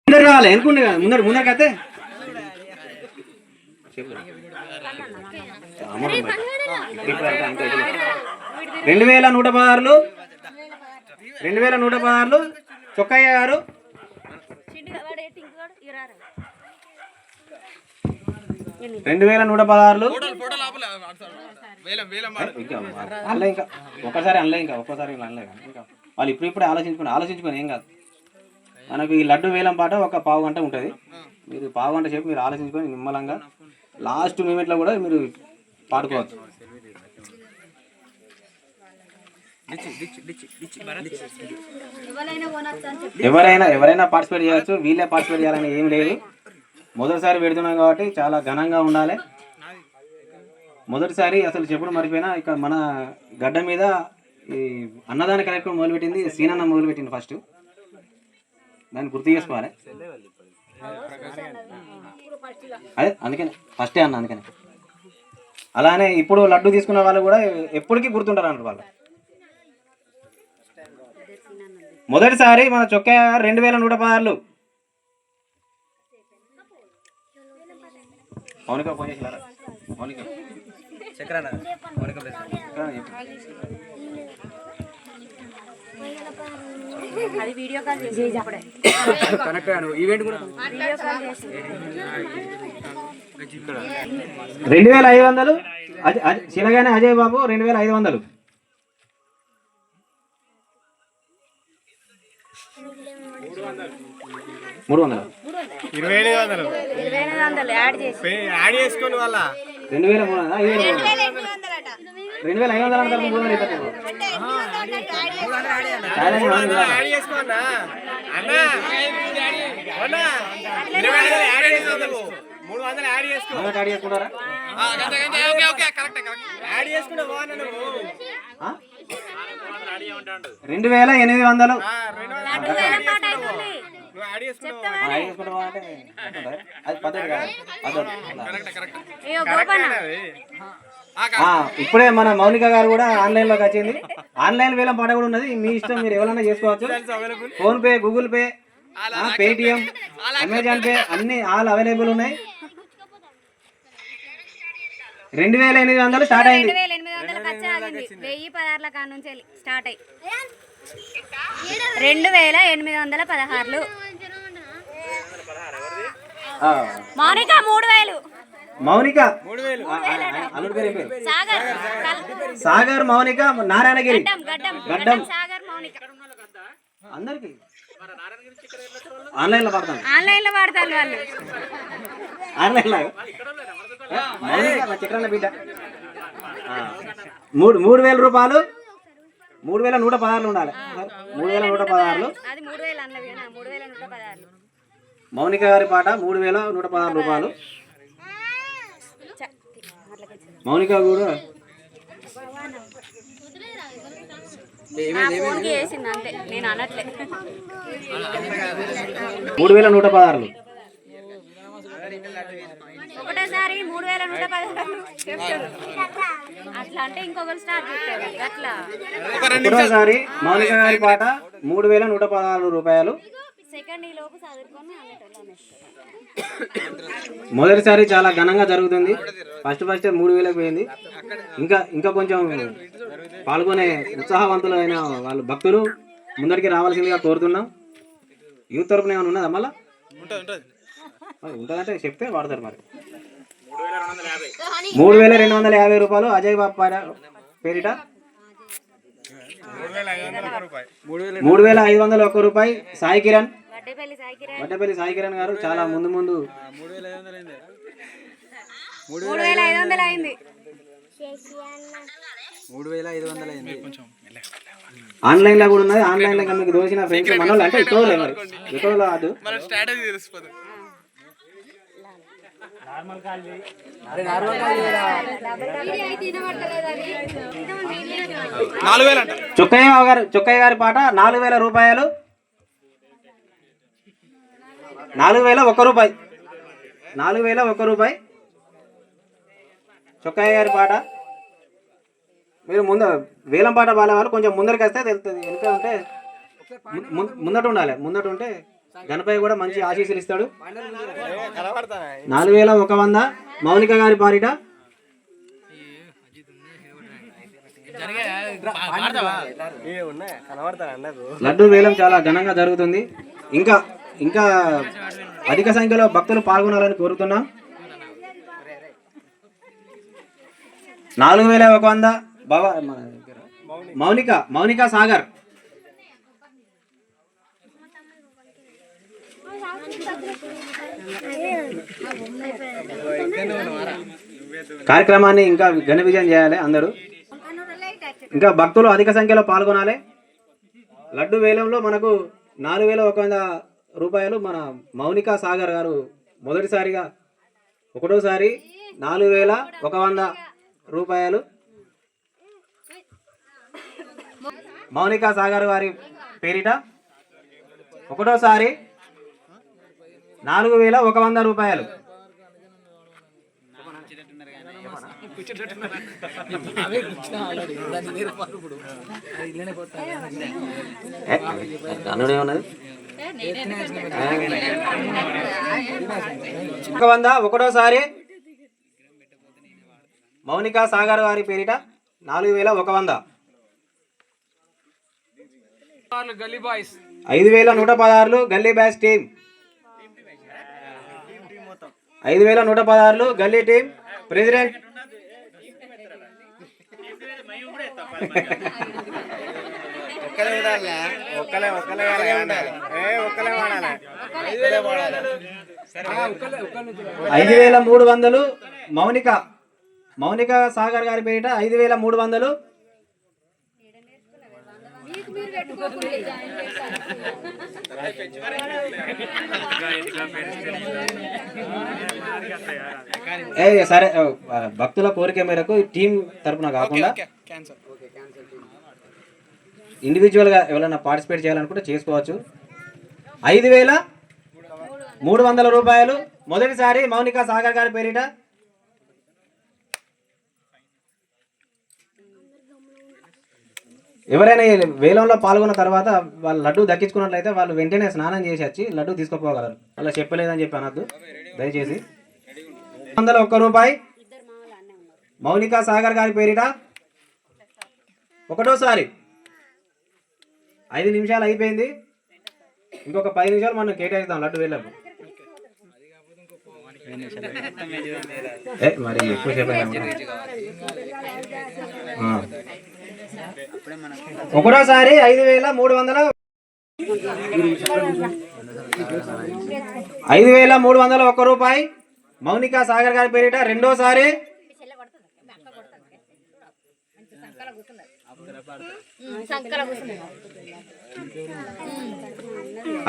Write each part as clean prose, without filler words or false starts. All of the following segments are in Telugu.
ముందర రావాలి అనుకుంటే ముందరకైతే 2116 2116 చొక్కయ్య గారు 2116 అల్ల ఇంకా ఒక్కసారి అనలే ఇంకా వాళ్ళు ఇప్పుడు ఆలోచించుకొని ఏం కాదు. మనకు ఈ లడ్డు వేలం పాట ఒక పావు గంట ఉంటుంది. మీరు పావు గంట సేపు మీరు ఆలోచించుకొని నిమ్మలంగా లాస్ట్ మూమెంట్లో కూడా మీరు పాడుకోవచ్చు. ఎవరైనా పార్టిసిపేట్ చేయవచ్చు. వీళ్ళే పార్టిసిపేట్ చేయాలని ఏం లేదు. మొదటిసారి పెడుతున్నాం కాబట్టి చాలా ఘనంగా ఉండాలి. మొదటిసారి అసలు చెప్పుడు మర్చిపోయినా ఇక్కడ మన గడ్డ మీద ఈ అన్నదాన కార్యక్రమం మొదలుపెట్టింది సీనన్న మొదలుపెట్టింది ఫస్ట్. దాన్ని గుర్తు చేసుకోవాలి. అదే అందుకని ఫస్టే అన్న అందుకని. అలానే ఇప్పుడు లడ్డు తీసుకున్న వాళ్ళు కూడా ఎప్పటికీ గుర్తుంటారు అన్నారు వాళ్ళు. మొదటిసారి మన చొక్కయ్య 2116 మౌనిక ఫోన్ చేసినారా? మౌనిక అది వీడియో కాల్ చేసి అప్పుడే కనెక్ట్ అయ్యాను. ఈవెంట్ కూడా వీడియో కాల్ చేసి 2500 శిలగానే అజయ్ బాబు 2500 300 2500 యాడ్ చేసుకోండి వాళ్ళ 2500 చేసుకుంటారా? 2800 ఇప్పుడే మన మౌనిక గారు కూడా ఆన్లైన్ లోకి వచ్చింది. ఆన్లైన్ వేలం పాట కూడా ఉన్నది. మీ ఇష్టం, మీరు ఎవరైనా చేసుకోవచ్చు. Phone pay, Google pay, Paytm, Amazon pay అన్ని ఆల్ అవైలబుల్ ఉన్నాయి. 2800 స్టార్ట్ అయింది. 1016 కాడ నుంచి స్టార్ట్ అయ్యి 2816. మౌనిక 3000. మౌనిక అల్లుడి పేరు సాగర్, మౌనిక, నారాయణగిరి, గడ్డం అందరికి ఆన్లైన్ లో పాడతాను వాళ్ళు ఆన్లైన్ లో చక్రాల బిడ్డ 3000 రూపాయలు. 3116 ఉండాలి. 3116 మౌనిక గారి పాట 3116 రూపాయలు. మౌనిక కూడా 3116 ఒకటేసారి 3116 అట్లా అంటే ఇంకొకరు స్టార్ట్ చేస్తారు అట్లా. ఒకటోసారి మౌనిక గారి పాట 3116 రూపాయలు. మొదటిసారి చాలా ఘనంగా జరుగుతుంది. ఫస్ట్ 3000 పోయింది. ఇంకా కొంచెం పాల్గొనే ఉత్సాహవంతులైన వాళ్ళు భక్తులు ముందరికి రావాల్సిందిగా కోరుతున్నాం. యూత్ తరపున ఏమైనా ఉన్నదా? మళ్ళా ఉంటుందంటే చెప్తే వాడతారు. మరి 3250 రూపాయలు అజయ్ బాబు పేరిట. 3501 రూపాయి సాయి కిరణ్, వడ్డేపల్లి సాయి కిరణ్ గారు. చాలా ముందు 3500 అయింది. 3500 అయింది. ఆన్లైన్ లో కూడా ఉన్నది. ఆన్లైన్ లో మీకు దోచిన ఫ్రెండ్స్ మనోళ్ళు అంటే ఇతోలే. మరి ఇతోలు కాదు. 4000 చొక్కయ్య గారి పాట 4000 రూపాయలు. 4001 రూపాయి. 4001 రూపాయి చొక్కయ్య గారి పాట. మీరు వేలం పాట పాడే వాళ్ళు కొంచెం ముందరికి వస్తే తెలుస్తుంది. వెనుక ఉంటే ముందట ఉండాలి. ముందట ఉంటే గణపయ్య కూడా మంచి ఆశీస్సులు ఇస్తాడు. 4100 మౌనిక గారి పారిట లడ్డు వేలం చాలా ఘనంగా జరుగుతుంది. ఇంకా ఇంకా అధిక సంఖ్యలో భక్తులు పాల్గొనాలని కోరుతున్నాం. 4100 మౌనిక సాగర్. కార్యక్రమాన్ని ఇంకా ఘన విజయం చేయాలి అందరూ. ఇంకా భక్తులు అధిక సంఖ్యలో పాల్గొనాలి. లడ్డు వేలంలో మనకు 4100 రూపాయలు మన మౌనిక సాగర్ గారు మొదటిసారిగా ఒకటోసారి 4100 రూపాయలు మౌనిక సాగర్ వారి పేరిట ఒకటోసారి 4100 రూపాయలు. ఉన్నది 100 ఒకటోసారి మౌనిక సాగర్ వారి పేరిట 4100. 5116 గల్లీ బాయ్స్ టీం. 5116 గల్లీ టీం ప్రెసిడెంట్ ఒక్కలే 5300 మౌనిక సాగర్ గారి పేరిట 5300. సరే, భక్తుల కోరిక మేరకు టీం తరపున కాకుండా ఇండివిజువల్గా ఎవరైనా పార్టిసిపేట్ చేయాలనుకుంటే చేసుకోవచ్చు. 5300 రూపాయలు మొదటిసారి మౌనిక సాగర్ గారి పేరిట. ఎవరైనా వేలంలో పాల్గొన్న తర్వాత వాళ్ళు లడ్డు దక్కించుకున్నట్లయితే వాళ్ళు వెంటనే స్నానం చేసి వచ్చి లడ్డు తీసుకుపోగలరు. అలా చెప్పలేదని చెప్పి అనద్దు దయచేసి. 101 రూపాయి మౌనిక సాగర్ గారి పేరిట ఒకటోసారి. 5 నిమిషాలు అయిపోయింది, ఇంకొక 10 నిమిషాలు మనం కేటాయిస్తాం లడ్డు వేలకు. మరి ఎక్కువసేపు ఒకటోసారి 5300 5301 రూపాయి మౌనిక సాగర్ గారి పేరిట. రెండోసారి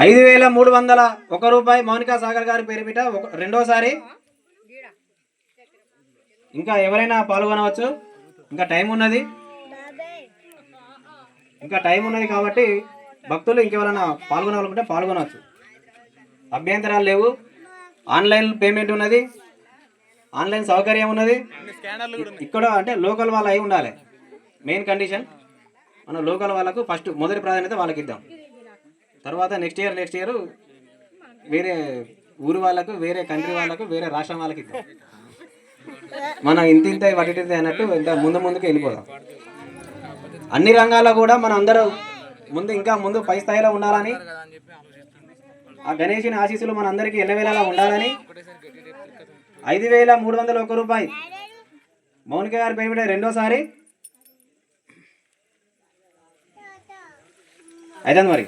5301 రూపాయి మౌనిక సాగర్ గారి పేరిట రెండోసారి. ఇంకా ఎవరైనా పాల్గొనవచ్చు, ఇంకా టైం ఉన్నది కాబట్టి భక్తులు ఇంకెవరైనా పాల్గొనాలనుకుంటే పాల్గొనవచ్చు. అభ్యంతరాలు లేవు. ఆన్లైన్ పేమెంట్ ఉన్నది, ఆన్లైన్ సౌకర్యం ఉన్నది. ఇక్కడ అంటే లోకల్ వాళ్ళు అయి ఉండాలి. మెయిన్ కండిషన్ మనం లోకల్ వాళ్ళకు ఫస్ట్ మొదటి ప్రాధాన్యత వాళ్ళకి ఇద్దాం. తర్వాత నెక్స్ట్ ఇయర్ వేరే ఊరు వాళ్ళకు, వేరే కంట్రీ వాళ్ళకు, వేరే రాష్ట్రం వాళ్ళకి ఇద్దాం. మనం ఇంత వడ్డీ అన్నట్టు ఇంత ముందుకు వెళ్ళిపోదాం. అన్ని రంగాల్లో కూడా మనం అందరూ ఇంకా ముందు పై స్థాయిలో ఉండాలని, ఆ గణేశుని ఆశీస్సులు మన అందరికీ ఎల్లవేళలా ఉండాలని 5301 రూపాయి మౌనిక గారి పేరిట రెండోసారి. అయితే మరి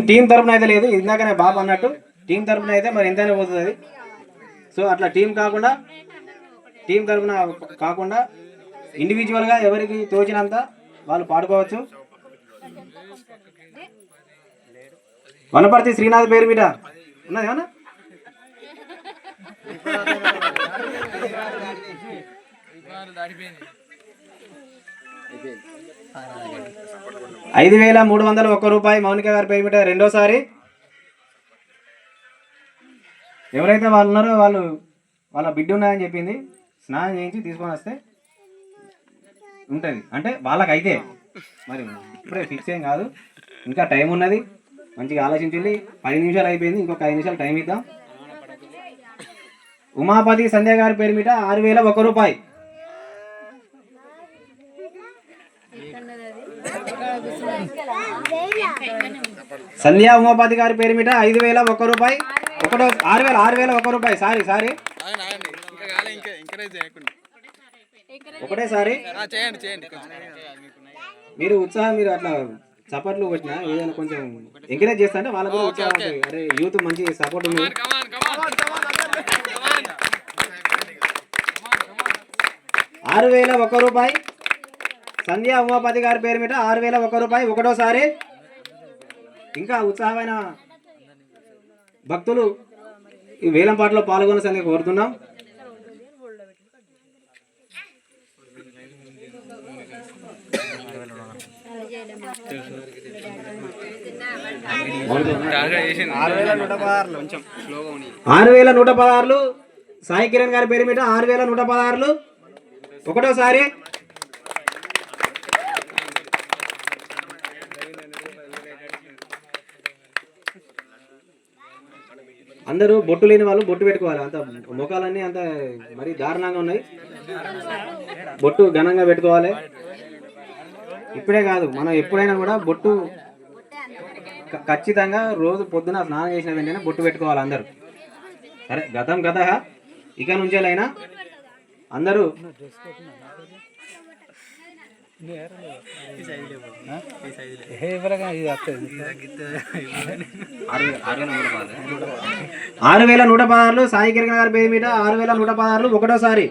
టీం తరపున అయితే లేదు, ఇందాకనే బాబు అన్నట్టు టీం తరపున అయితే మరి ఎంతైనా పోతుంది. సో అట్లా టీం తరపున కాకుండా ఇండివిజువల్గా ఎవరికి తోచినంత వాళ్ళు పాడుకోవచ్చు. వనపర్తి శ్రీనాథ్ పేరు మీద ఉన్నది ఏమన్నా? 5301 రూపాయి మౌనిక గారి పేరు మీద రెండోసారి. ఎవరైతే వాళ్ళు ఉన్నారో వాళ్ళ బిడ్డ ఉన్నాయని చెప్పింది, స్నానం చేయించి తీసుకొని వస్తే ఉంటుంది అంటే వాళ్ళకైతే మరి ఇప్పుడే ఫిక్స్ ఏం కాదు, ఇంకా టైం ఉన్నది, మంచిగా ఆలోచించండి. 10 నిమిషాలు అయిపోయింది, ఇంకొక 5 నిమిషాలు టైం ఇద్దాం. ఉమాపతి సంధ్య గారి పేరు మీద 6,001 రూపాయి. సంధ్య ఉమాపతి గారి పేరు మీద 5,001 రూపాయి. 6,001 రూపాయి. సారీ ఒకటేసారి మీరు ఉత్సాహం, మీరు అట్లా సపోర్ట్లు కొట్టినా ఏదైనా కొంచెం ఎంకరేజ్ చేస్తా అంటే వాళ్ళకు కూడా ఉత్సాహం ఉంటుంది. అరే యూత్ మంచి సపోర్ట్ ఉంది. 6,001 రూపాయి. సంధ్య ఉమాపతి గారి పేరు మీద 6,001 రూపాయి. ఒకటోసారి. ఇంకా ఉత్సాహమైన భక్తులు ఈ వేలం పాటలో పాల్గొనాల్సిందిగా కోరుతున్నాం. $6,116 సాయి కిరణ్ గారి పేరు మీద 6,116. ఒకటోసారి. అందరూ బొట్టు లేని వాళ్ళు బొట్టు పెట్టుకోవాలి. అంత ముఖాలన్నీ అంత మరీ దారుణంగా ఉన్నాయి. బొట్టు ఘనంగా పెట్టుకోవాలి. ఇప్పుడే కాదు, మనం ఎప్పుడైనా కూడా బొట్టు ఖచ్చితంగా రోజు పొద్దున స్నానం చేసిన వెంటనే బొట్టు పెట్టుకోవాలి అందరూ. సరే, గతం గత, ఇక నుంచేలైనా అందరూ $6,116 సాయి కిరణ్ గారి పేరు మీద 6,116. ఒకటోసారి.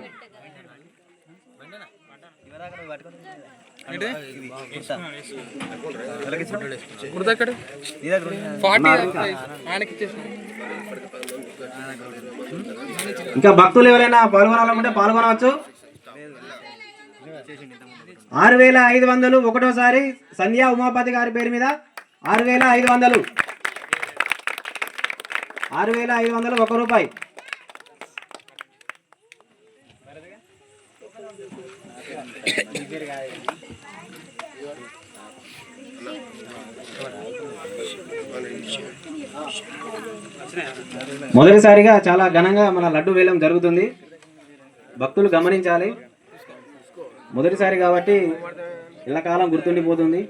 ఇంకా భక్తులు ఎవరైనా పాల్గొనాలనుకుంటే పాల్గొనవచ్చు. 6,500. ఒకటోసారి. సంధ్య ఉమాపతి గారి పేరు మీద 6,500. 6,500 రూపాయి. మొదటిసారిగా చాలా ఘనంగా మన లడ్డు వేలం జరుగుతుంది. భక్తులు గమనించాలి. మొదటిసారి కాబట్టి ఎల్లకాలం గుర్తుండిపోతుంది.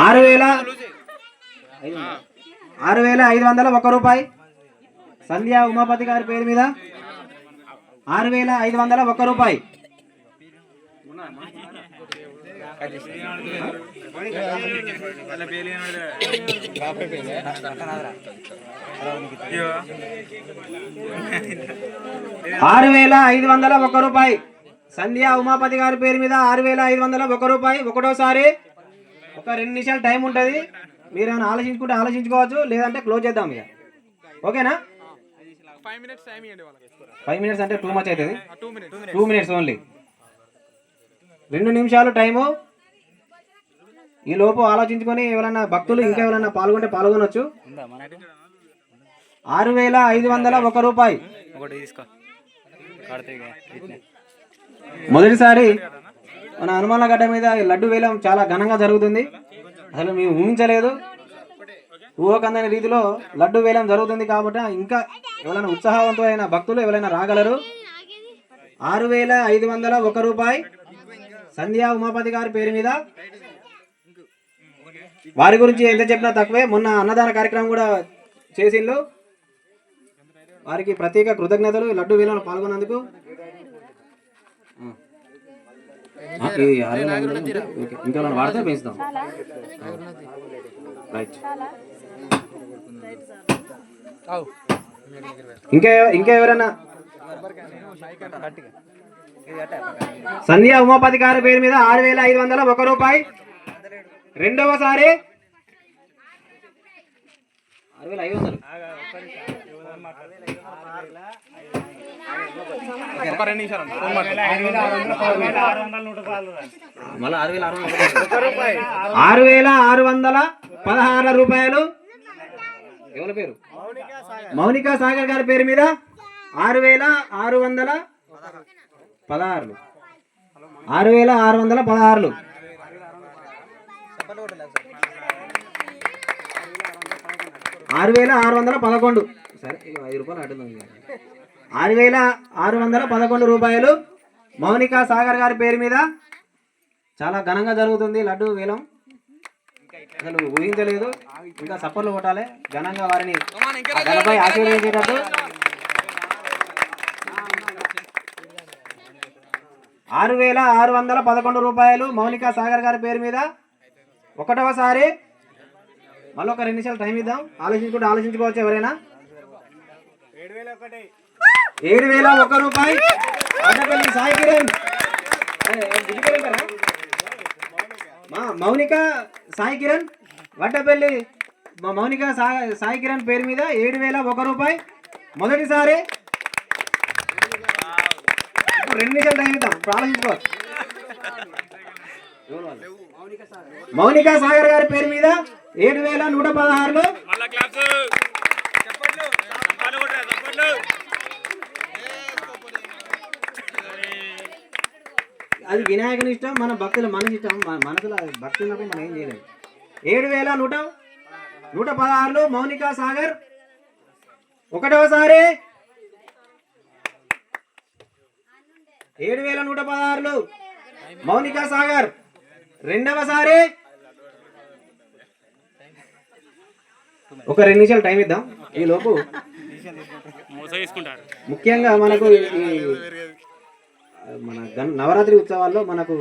6,501 రూపాయి. సంధ్య ఉమాపతి గారి పేరు మీద 6,501 రూపాయి. $6,501. సంధ్య ఉమాపతి గారి పేరు మీద 6,501 రూపాయి. ఒకటోసారి. ఒక 2 నిమిషాలు టైం ఉంటుంది. మీరు ఏమైనా ఆలోచించుకుంటే ఆలోచించుకోవచ్చు, లేదంటే క్లోజ్ చేద్దాం ఇక. ఓకేనా? 5 మినిట్స్ అంటే టూ మచ్ అవుతుంది. 2 మినిట్స్ ఓన్లీ. 2 నిమిషాలు టైము. ఈ లోపు ఆలోచించుకొని ఎవరైనా భక్తులు ఇంకా ఎవరైనా పాల్గొంటే పాల్గొనవచ్చు. 6,501 రూపాయి. మొదటిసారి మన హనుమాన్ల గడ్డ మీద లడ్డు వేలం చాలా ఘనంగా జరుగుతుంది. అసలు మేము ఊహించలేదు. ఊహకందని రీతిలో లడ్డు వేలం జరుగుతుంది. కాబట్టి ఇంకా ఎవరైనా ఉత్సాహవంతమైన భక్తులు ఎవరైనా రాగలరు. 6,501 రూపాయి. సంధ్య ఉమాపతి గారి పేరు మీద. వారి గురించి ఎంత చెప్పినా తక్కువే. మొన్న అన్నదాన కార్యక్రమం కూడా చేసిండ్రు. వారికి ప్రత్యేక కృతజ్ఞతలు లడ్డు వేలంలో పాల్గొన్నందుకు. ఇంకా వాడితే పెంచుతాం. రైట్. ఇంకా ఎవరైనా సంధ్య ఉమాపతి గారి పేరు మీద 6,501 రూపాయి. రెండవసారి 6,500. మళ్ళీ 6,616 రూపాయలు. ఎవరి పేరు? మౌనికా సాగర్ గారి పేరు మీద 6,616 16 6616 6611 సరే 5 రూపాయలు అడ్డుంది 6611 రూపాయలు మౌనిక సాగర్ గారి పేరు మీద చాలా ఘనంగా జరుగుతుంది లడ్డు వేలం. అసలు ఊహించలేదు. ఇంకా సప్పర్లు కొట్టాలి ఘనంగా వారిని గణపై ఆశీర్వదించేటట్టు. 6611 రూపాయలు మౌనిక సాగర్ గారి పేరు మీద. ఒకటవసారి మళ్ళీ ఒక 2 నిమిషాలు టైం ఇద్దాం. ఆలోచించుకోవచ్చు ఎవరైనా. 7001 రూపాయి వడ్డపల్లి సాయి కిరణ్. మౌనిక సాయి కిరణ్ వడ్డపల్లి మౌనిక సాయి కిరణ్ పేరు మీద 7001 రూపాయి మొదటిసారి. 2 నిమిషాలు టైం ఇద్దాం. ఆలోచించుకోవచ్చు. మౌనిక సాగర్ గారి పేరు మీద 7116. అది వినాయకుని ఇష్టం, మన భక్తుల మనసు ఇష్టం. మనసులో భక్తి ఉన్నప్పుడు మనం ఏం చేయలేము. 7116 మౌనిక సాగర్ ఒకటవసారి. 7116 మౌనిక సాగర్ రెండవసారి. ఒక 2 నిమిషాలు టైం ఇద్దాం. ఈ లోపు ముఖ్యంగా మనకు మన నవరాత్రి ఉత్సవాల్లో మనకు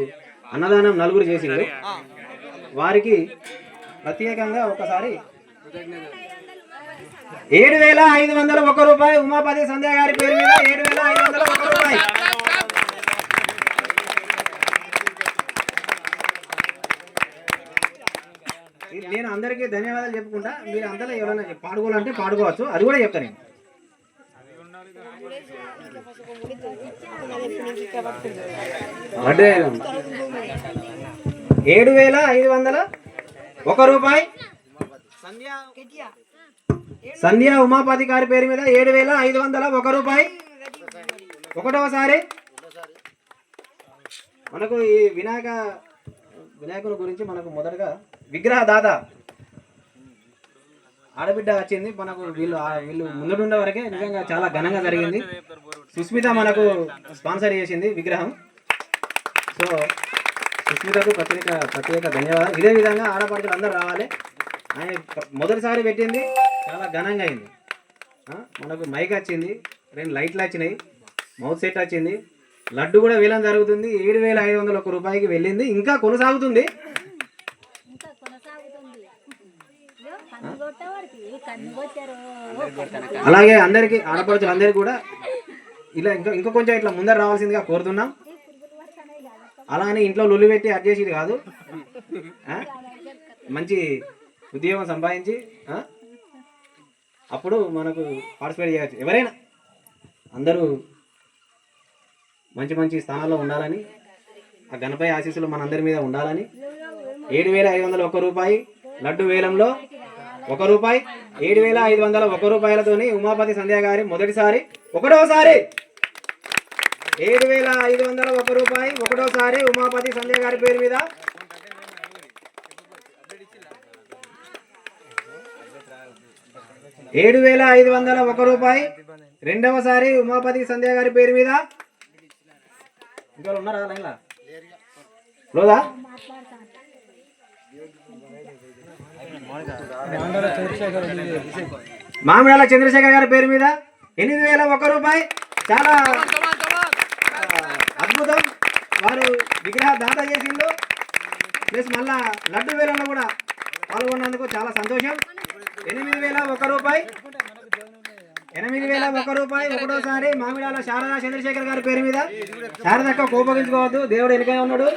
అన్నదానం 4 చేసిండు. వారికి ప్రత్యేకంగా ఒకసారి 7501 రూపాయి ఉమాపతి సంధ్య గారి పేరు మీద 7501 రూపాయి. నేను అందరికీ ధన్యవాదాలు చెప్పుకుంటా. మీరు అందరూ ఎవరైనా పాడుకోవాలంటే పాడుకోవచ్చు, అది కూడా చెప్తాను నేను. అంటే 7501 రూపాయి సంధ్య ఉమాపతి గారి పేరు మీద 7501 రూపాయి ఒకటవసారి. మనకు ఈ వినాయకుని గురించి మనకు మొదటగా విగ్రహ దాత ఆడబిడ్డ వచ్చింది మనకు. వీళ్ళు ముందుండే వరకే నిజంగా చాలా ఘనంగా జరిగింది. సుస్మిత మనకు స్పాన్సర్ చేసింది విగ్రహం. సో సుస్మితకు ప్రత్యేక ధన్యవాదాలు. ఇదే విధంగా ఆడపడుచులు అందరూ రావాలి. ఆయన మొదటిసారి పెట్టింది చాలా ఘనంగా అయింది. మనకు మైక్ వచ్చింది, 2 లైట్లు వచ్చినాయి, మౌత్ సెట్ వచ్చింది, లడ్డు కూడా వేలం జరుగుతుంది. 7501 రూపాయికి వెళ్ళింది, ఇంకా కొనసాగుతుంది. అలాగే అందరికి ఆడపడుచులు అందరికీ కూడా ఇలా ఇంకా కొంచెం ఇట్లా ముందర రావాల్సిందిగా కోరుతున్నాం. అలా అని ఇంట్లో లొల్లి పెట్టి అడ్జస్ట్ చేసేది కాదు. మంచి ఉద్యోగం సంపాదించి అప్పుడు మనకు పార్టిసిపేట్ చేయవచ్చు. ఎవరైనా అందరూ మంచి స్థానాల్లో ఉండాలని, ఆ గణపతి ఆశీస్సులు మనందరి మీద ఉండాలని. 7501 రూపాయి లడ్డు వేలంలో 1 రూపాయి 7501 రూపాయలతోని ఉమాపతి సంధ్య గారి మొదటిసారి. ఒకటోసారి 7501 రూపాయి ఒకటోసారి ఉమాపతి సంధ్య గారి పేరు మీద. 7501 రూపాయి రెండవసారి ఉమాపతి సంధ్య గారి పేరు మీద. ఇంకా ఉన్నారా లైన్లా? లోదా మామిడాల చంద్రశేఖర్ గారి పేరు మీద 8001 రూపాయి. చాలా అద్భుతం. వారు విగ్రహ దాత చేసిండు, ప్లస్ మళ్ళా లడ్డు వేలంలో కూడా పాల్గొన్నందుకు చాలా సంతోషం. 8001 రూపాయి 8001 రూపాయి ఒకటోసారి మామిడాల శారదా చంద్రశేఖర్ గారి పేరు మీద. శారదక్క కోపగించుకోవద్దు, దేవుడు వెనుక ఉన్నాడు.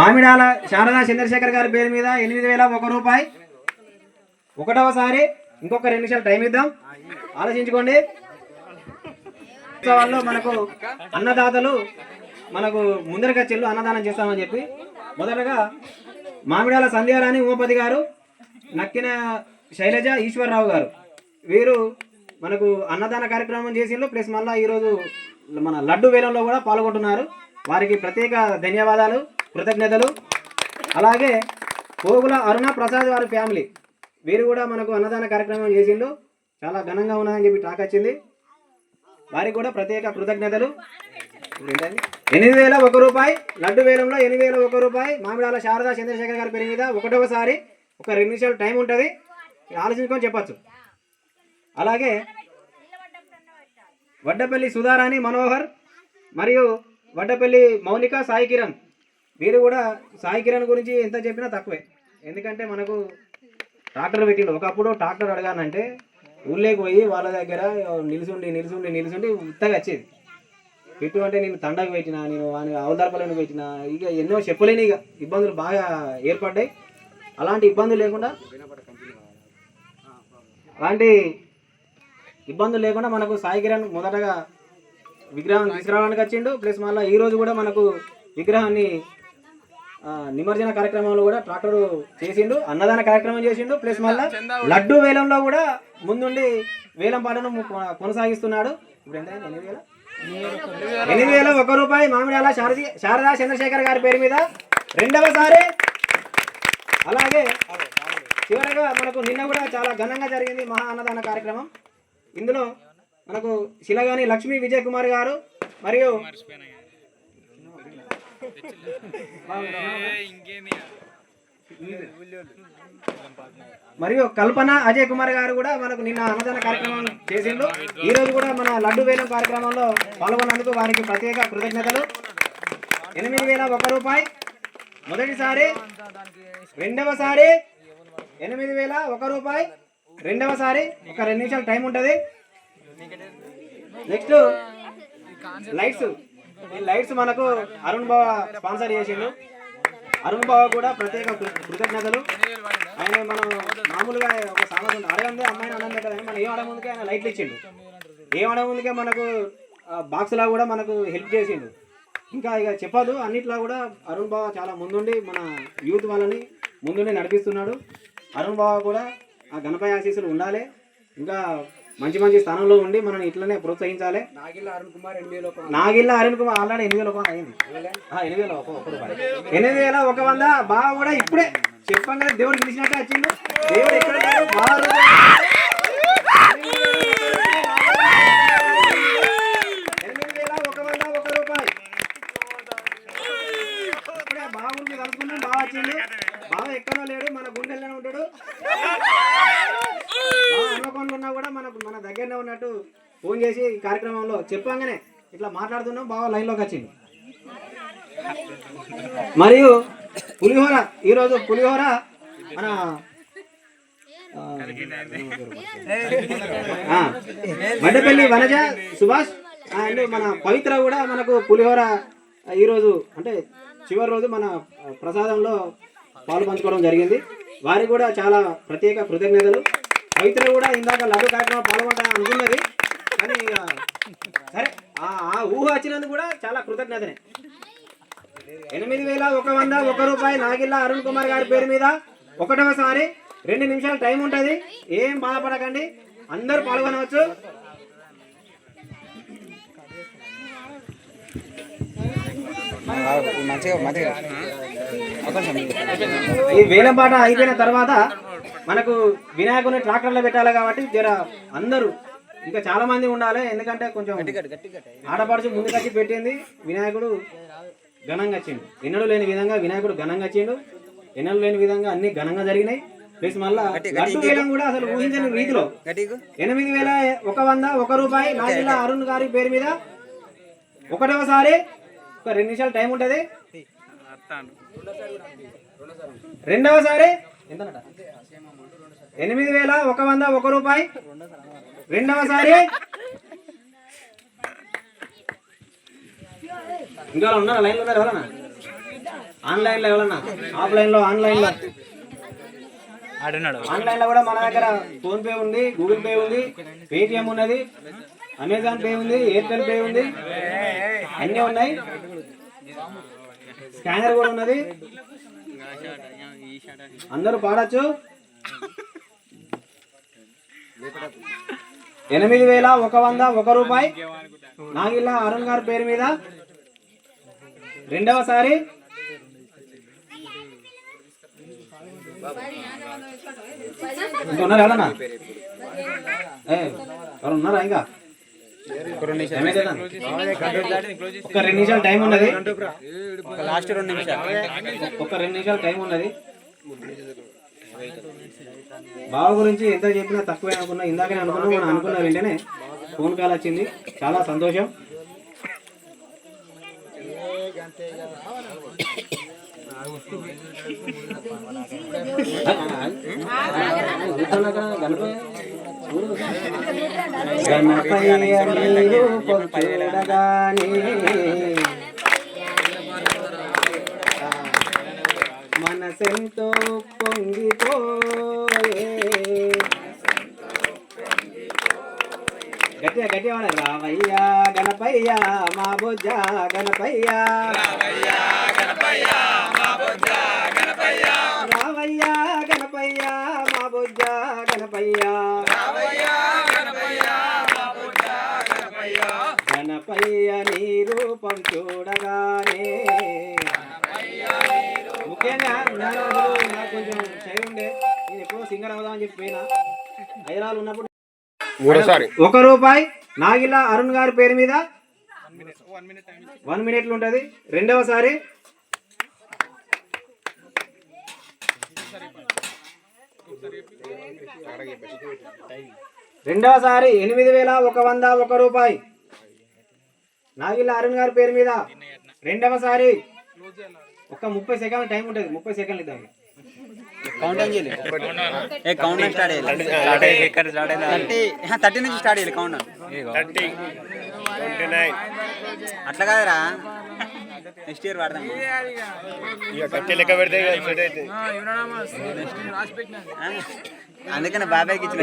మామిడాల శారదా చంద్రశేఖర్ గారి పేరు మీద 8001 రూపాయి ఒకటవసారి. ఇంకొక 2 నిమిషాలు టైం ఇద్దాం, ఆలోచించుకోండి. ఉత్సవాల్లో మనకు అన్నదాతలు మనకు ముందరగా చెల్లు అన్నదానం చేస్తామని చెప్పి మొదటగా మామిడాల సంధ్యారాణి ఉమాపతి గారు నక్కిన శైలజ ఈశ్వరరావు గారు, వీరు మనకు అన్నదాన కార్యక్రమం చేసిండ్రు. ప్లస్ మళ్ళీ ఈరోజు మన లడ్డు వేలంలో కూడా పాల్గొంటున్నారు. వారికి ప్రత్యేక ధన్యవాదాలు, కృతజ్ఞతలు. అలాగే పోగుల అరుణ ప్రసాద్ వారి ఫ్యామిలీ, వీరు కూడా మనకు అన్నదాన కార్యక్రమం చేసిండ్రు. చాలా ఘనంగా ఉన్నదని చెప్పి టాక్ వచ్చింది. వారికి కూడా ప్రత్యేక కృతజ్ఞతలు. 8,001 రూపాయి లడ్డు వేలంలో 8,001 రూపాయి మామిడాల శారదా చంద్రశేఖర్ గారి పేరు మీద ఒకటవసారి. ఒక 2 నిమిషాలు టైం ఉంటుంది, ఆలోచించుకొని చెప్పచ్చు. అలాగే వడ్డపల్లి సుధారాణి మనోహర్ మరియు వడ్డపల్లి మౌనిక సాయి కిరణ్, వీరు కూడా సాయి కిరణ్ గురించి ఎంత చెప్పినా తక్కువే. ఎందుకంటే మనకు ట్రాక్టర్ పెట్టిండు. ఒకప్పుడు ట్రాక్టర్ అడగానంటే ఊళ్ళోకి పోయి వాళ్ళ దగ్గర నిలుసుండి ఉత్తగా వచ్చేది. పెట్టు అంటే నేను తండకు పెట్టినా, నేను అవదార్పలను పెట్టినా, ఇక ఎన్నో చెప్పలేని ఇక ఇబ్బందులు బాగా ఏర్పడ్డాయి. అలాంటి ఇబ్బందులు లేకుండా మనకు సాయి కిరణ్ మొదటగా విగ్రహం తీసుకురావడానికి వచ్చిండు. ప్లస్ మళ్ళీ ఈరోజు కూడా మనకు విగ్రహాన్ని నిమజ్జన కార్యక్రమంలో కూడా ట్రాక్టర్ చేసిండు, అన్నదాన కార్యక్రమం చేసిండు. ప్లస్ మళ్ళీ లడ్డు వేలంలో కూడా ముందుండి వేలం పాటను కొనసాగిస్తున్నాడు. ఇప్పుడు ఎంత 8,001 రూపాయి మామిడాల శారదా చంద్రశేఖర్ గారి పేరు మీద రెండవసారి. అలాగే చివరగా మనకు నిన్న కూడా చాలా ఘనంగా జరిగింది మహా అన్నదాన కార్యక్రమం. ఇందులో మనకు శిలగాని లక్ష్మీ విజయ్ కుమార్ గారు మరియు కల్పన అజయ్ కుమార్ గారు కూడా మనకు నిన్న అన్నదాన కార్యక్రమం చేసిండు. ఈ రోజు కూడా మన లడ్డు వేలం కార్యక్రమంలో పాల్గొన్నందుకు వారికి ప్రత్యేక కృతజ్ఞతలు. 8,001 రూపాయి మొదటిసారి, రెండవసారి 8,001 రూపాయి రెండవసారి. ఒక 2 నిమిషాలు టైం ఉంటుంది. Next lights. ఈ లైట్స్ మనకు అరుణ్ బావ స్పాన్సర్ చేసిండు. అరుణ్ బావ కూడా ప్రత్యేక కృతజ్ఞతలు. ఆయన మనం మామూలుగా ఒక సామాన్ అడగందే అమ్మాయిని అన్నం పెట్టదని మనం ఏం అడగముందుకే ఆయన లైట్లు ఇచ్చిండు. ఏం అడగముందుకే మనకు బాక్స్లా కూడా మనకు హెల్ప్ చేసిండు. ఇంకా ఇక చెప్పదు, అన్నిట్లో కూడా అరుణ్ బావ చాలా ముందుండి మన యూత్ వాళ్ళని ముందుండి నడిపిస్తున్నాడు. అరుణ్ బావ కూడా ఆ గణపతి ఆశీస్సులు ఉండాలి, ఇంకా మంచి మంచి స్థానంలో ఉండి మనం ఇట్లనే ప్రోత్సహించాలి. నాగిల్ల అరుణ్ కుమార్ ఆల్రెడీ 8,001 అయింది. 8,001 బాగా కూడా ఇప్పుడే చెప్పంగా దేవుడు పిలిచినట్టే వచ్చిండు. దేవుడు ఎక్కడ 8,001 రూపాయి ఇప్పుడే బాగుంది కలుసుకున్నాం. బాగా వచ్చిండు. బాగా ఎక్కడో లేడు, మన గుండెల్లోనే ఉంటాడు. ఉన్నా కూడా మన దగ్గరనే ఉన్నట్టు ఫోన్ చేసి ఈ కార్యక్రమంలో చెప్పంగానే ఇట్లా మాట్లాడుతున్నాం. బాగా లైన్లోకి వచ్చింది. మరియు పులిహోర, ఈరోజు పులిహోర మన వడ్డపల్లి వనజ సుభాష్ అండ్ మన పవిత్ర కూడా మనకు పులిహోర ఈరోజు అంటే చివరి రోజు మన ప్రసాదంలో పాలు పంచుకోవడం జరిగింది. వారికి కూడా చాలా ప్రత్యేక కృతజ్ఞతలు. పవిత్ర కూడా ఇందాక లడ్డు కార్యక్రమం పాల్గొంటా అనుకున్నది, కానీ సరే ఆ ఊహ వచ్చినందుకు కూడా చాలా కృతజ్ఞతనే. 8,001 రూపాయి నాగిల్ల అరుణ్ కుమార్ గారి పేరు మీద ఒకటవసారి. 2 నిమిషాలు టైం ఉంటుంది, ఏం బాధపడకండి, అందరూ పాల్గొనవచ్చు. ఈ వేలం పాట అయిపోయిన తర్వాత మనకు వినాయకుని ట్రాక్టర్లో పెట్టాలి కాబట్టి జర అందరూ ఇంకా చాలా మంది ఉండాలి. ఎందుకంటే కొంచెం ఆడపడుచు ముందుకొచ్చి పెట్టింది. వినాయకుడు ఘనంగా వచ్చిండు. ఎన్నడూ లేని విధంగా వినాయకుడు ఘనంగా వచ్చిండు. ఎన్నడూ లేని విధంగా అన్ని ఘనంగా జరిగినాయి. ప్లస్ మళ్ళా లడ్డు వేలం కూడా అసలు ఊహించని రీతిలో 8,001 రూపాయి నాగిల్ల అరుణ్ గారి పేరు మీద ఒకటవసారి. ఒక 2 నిమిషాలు టైం ఉంటుంది. రెండవసారి ఎంతనట 8,001 రూపాయి రెండవసారి. ఇంకా ఉన్నారా లైన్లో? ఉన్నారు ఎవరన్నా? ఆన్లైన్లో ఎవరన్నా? ఆఫ్లైన్లో ఆన్లైన్లో కూడా మన దగ్గర ఫోన్పే ఉంది, గూగుల్ పే ఉంది, పేటిఎం ఉన్నది, అమెజాన్ పే ఉంది, ఎయిర్టెల్ పే ఉంది, అన్నీ ఉన్నాయి. స్కానర్ కూడా ఉన్నది. అందరూ పాడచ్చు. $8,101 రూపాయి నాగిల్ల అరుణ్ గారి పేరు మీద రెండవసారి ఉన్నారా ఎవరు ఉన్నారా ఇంకా ఒక 2 నిమిషాలు టైం ఉన్నది లాస్ట్ 2 నిమిషాలు ఒక 2 నిమిషాలు టైం ఉన్నది బావ గురించి ఎంత చెప్పినా తక్కువే అనుకున్నా ఇందాకనే అనుకున్నా మనం అనుకున్న వెంటనే ఫోన్ కాల్ వచ్చింది చాలా సంతోషం మనసెంతో పొంగిపోయే గట్టిగా గట్టిగా రావయ్యా గణపయ్య మా బొజ్జ గణపయ్య రావయ్యా గణపయ్య మా బొజ్జ గణపయ్య రావయ్యా గణపయ్య మా బొజ్జ గణపయ్య రావయ్యా గణపయ్య మా బొజ్జ గణపయ్య గణపయ్య నీ రూపం చూడగానే ముఖ్యంగా నాకు కొంచెం చై ఉండే నేను ఎప్పుడో సింగర్ అవుదామని చెప్పి పోయినా హైదరాబాద్ ఉన్నప్పుడు ₹1 నాగిల్ల అరుణ్ గారి పేరు మీద 1 మినిట్లు ఉంటది రెండవసారి ₹8,101 నాగిల్ల అరుణ్ గారి పేరు మీద రెండవసారి ఒక 30 సెకండ్ల టైం ఉంటుంది 30 సెకండ్లు ఇద్దాం కౌంటింగ్ చేయాలి కౌంటింగ్ స్టార్ట్ చేయాలి ఇక్కడ స్టార్ట్ అయ్యింది 30 నుంచి స్టార్ట్ చేయాలి కౌంటింగ్ 30 29 అట్లా కాదురా నెక్స్ట్ ఇయర్ వాడదాం ఇక కట్టి లెక్క పెడితే అందుకని బాబాయ్కి ఇచ్చిన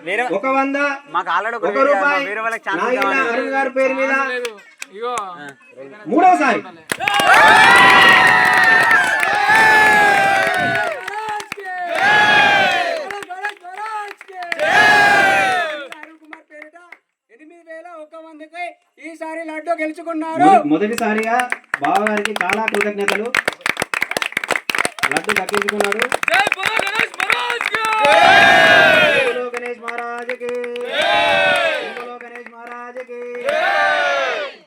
$8,100 మాకు ఆల్రెడీ ₹1 వేరే వాళ్ళకి ఛాన్స్ అరుణ్ గారి పేరు మీద మూడవసారి ఈసారి లడ్డు గెలుచుకున్నారు మొదటిసారిగా బావగారికి చాలా కృతజ్ఞతలు లడ్డు దక్కించుకున్నారు గణేష్ మహారాజుకి గణేష్ మహారాజుకి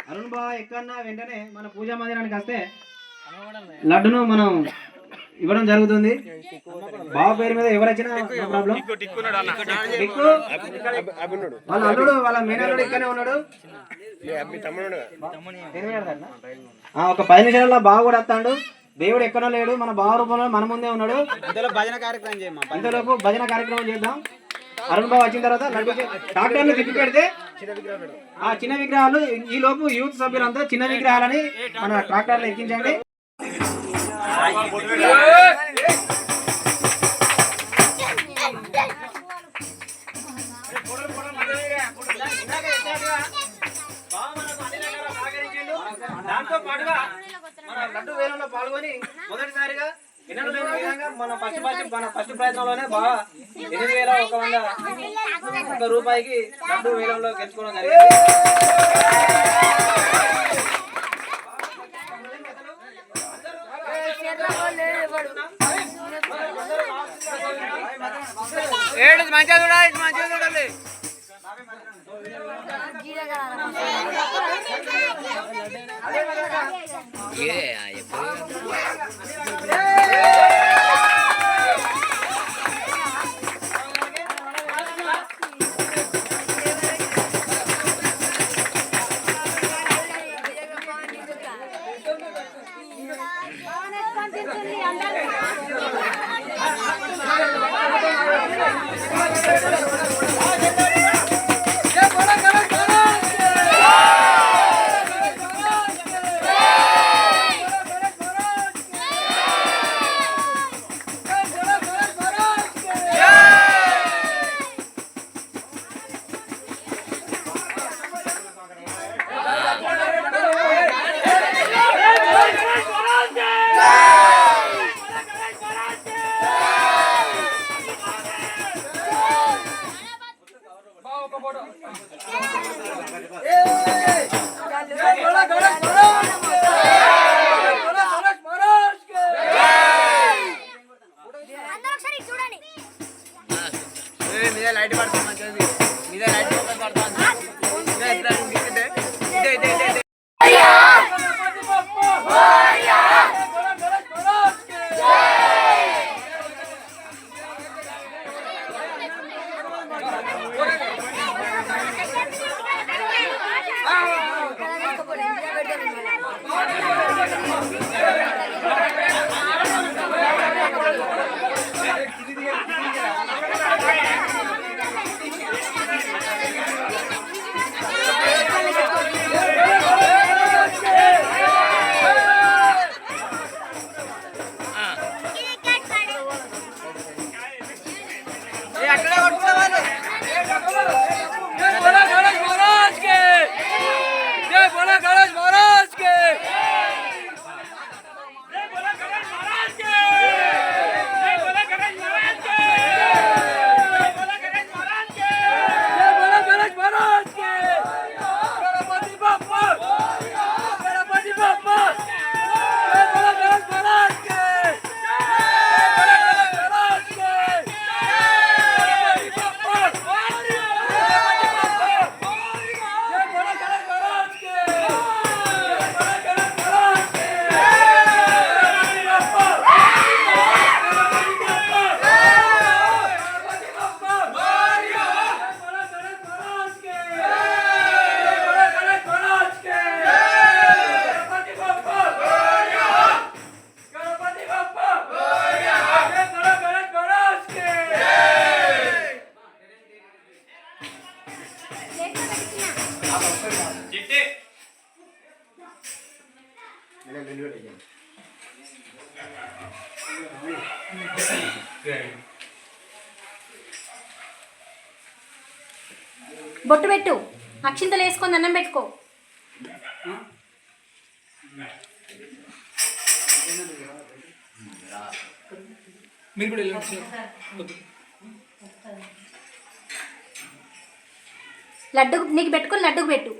అరుణ్ బావ ఎక్కడన్నా వెంటనే మన పూజా మందిరానికి వస్తే లడ్డును మనం ఇవ్వడం జరుగుతుంది బావ పేరు మీద ఎవరైనా ప్రాబ్లం వాళ్ళ అల్లుడు వాళ్ళ మేనల్లుడు ఇక్కడనే ఉన్నాడు ఒక 10 నిమిషాల్లో బావ కూడా వస్తాడు దేవుడు ఎక్కడో లేడు మన బావ రూపంలో మన ముందే ఉన్నాడు ఇంతలోపు భజన కార్యక్రమం చేద్దాం అరుణ్ బావ వచ్చిన తర్వాత లడ్డు డాక్టర్లు తిప్పి పెడితే ఆ చిన్న విగ్రహాలు ఈ లోపు యూత్ సభ్యులంతా చిన్న విగ్రహాలని మన ట్రాక్టర్లు ఎక్కించండి దాంతో పాటుగా మన లడ్డు వేలంలో పాల్గొని మొదటిసారిగా మన ఫస్ట్ ప్రయత్నంలోనే బాగా ₹8,101 లడ్డు వేలంలో గెలుచుకోవడం జరిగింది మంచిగా చూడాలి మంచిగా చూడాలి అందరూ మీద లైట్ పడుతుంది మంచిది మీద లైట్ పడుతుంది బొట్టు పెట్టు, అక్షింతలు వేసుకొని అన్నం పెట్టుకో. మీరు కూడా లడ్డు నీకు పెట్టుకొని లడ్డుకు పెట్టు.